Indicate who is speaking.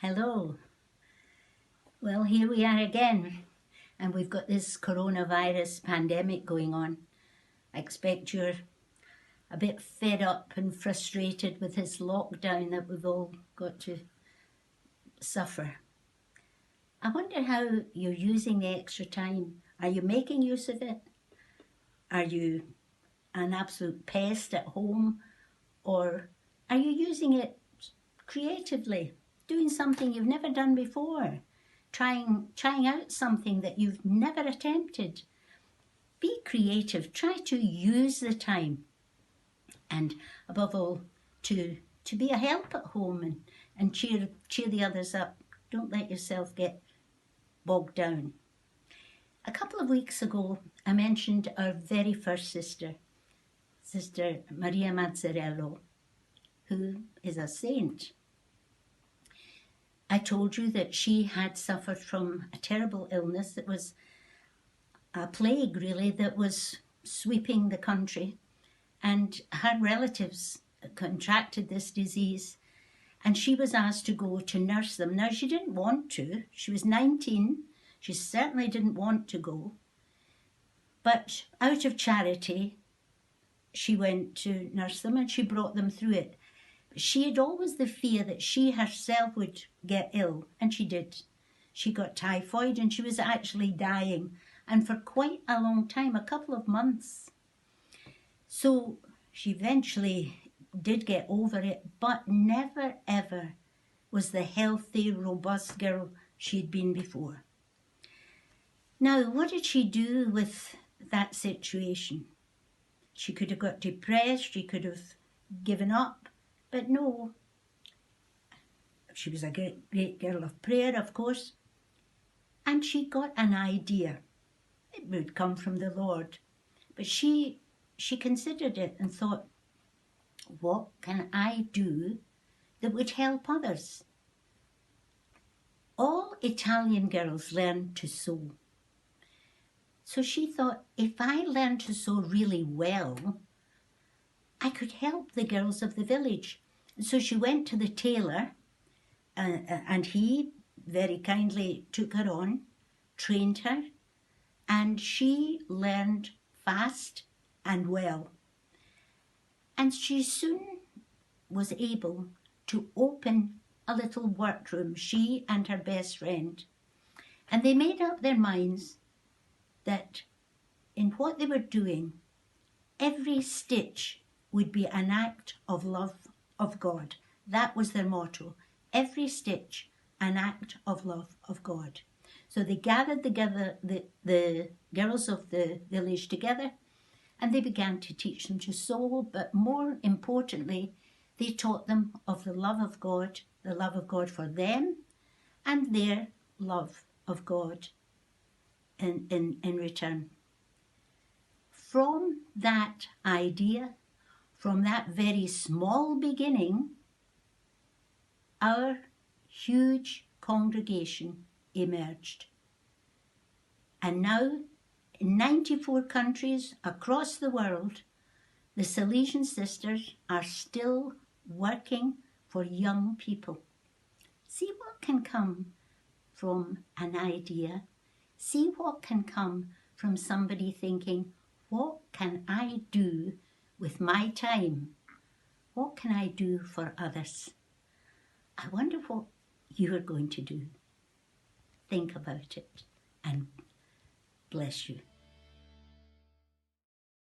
Speaker 1: Hello. Well, here we are again, and we've got this coronavirus pandemic going on. I expect you're a bit fed up and frustrated with this lockdown that we've all got to suffer. I wonder how you're using the extra time. Are you making use of it? Are you an absolute pest at home? Or are you using it creatively, doing something you've never done before? Trying out something that you've never attempted. Be creative. Try to use the time, and above all, to be a help at home and cheer the others up. Don't let yourself get bogged down. A couple of weeks ago, I mentioned our very first sister, Sister Maria Mazzarello, who is a saint. I told you that she had suffered from a terrible illness that was a plague, really, that was sweeping the country, and her relatives contracted this disease, and she was asked to go to nurse them. Now, she didn't want to. She was 19. She certainly didn't want to go, but out of charity, she went to nurse them and she brought them through it. She had always the fear that she herself would get ill, and she did. She got typhoid and she was actually dying, and for quite a long time, a couple of months. So she eventually did get over it, but never ever was the healthy, robust girl she'd been before. Now, what did she do with that situation? She could have got depressed, she could have given up, but no. She was a great girl of prayer, of course, and she got an idea. It would come from the Lord, but she considered it and thought, what can I do that would help others? All Italian girls learn to sew. So she thought, if I learn to sew really well, I could help the girls of the village. So she went to the tailor, and he very kindly took her on, trained her, and she learned fast and well. And she soon was able to open a little workroom, she and her best friend. And they made up their minds that in what they were doing, every stitch would be an act of love of God. That was their motto. Every stitch, an act of love of God. So they gathered together the girls of the village together, and they began to teach them to sew, but more importantly, they taught them of the love of God for them, and their love of God in return. From that idea, from that very small beginning, our huge congregation emerged. And now, in 94 countries across the world, the Salesian sisters are still working for young people. See what can come from an idea. See what can come from somebody thinking, what can I do with my time? What can I do for others? I wonder what you are going to do. Think about it, and bless you.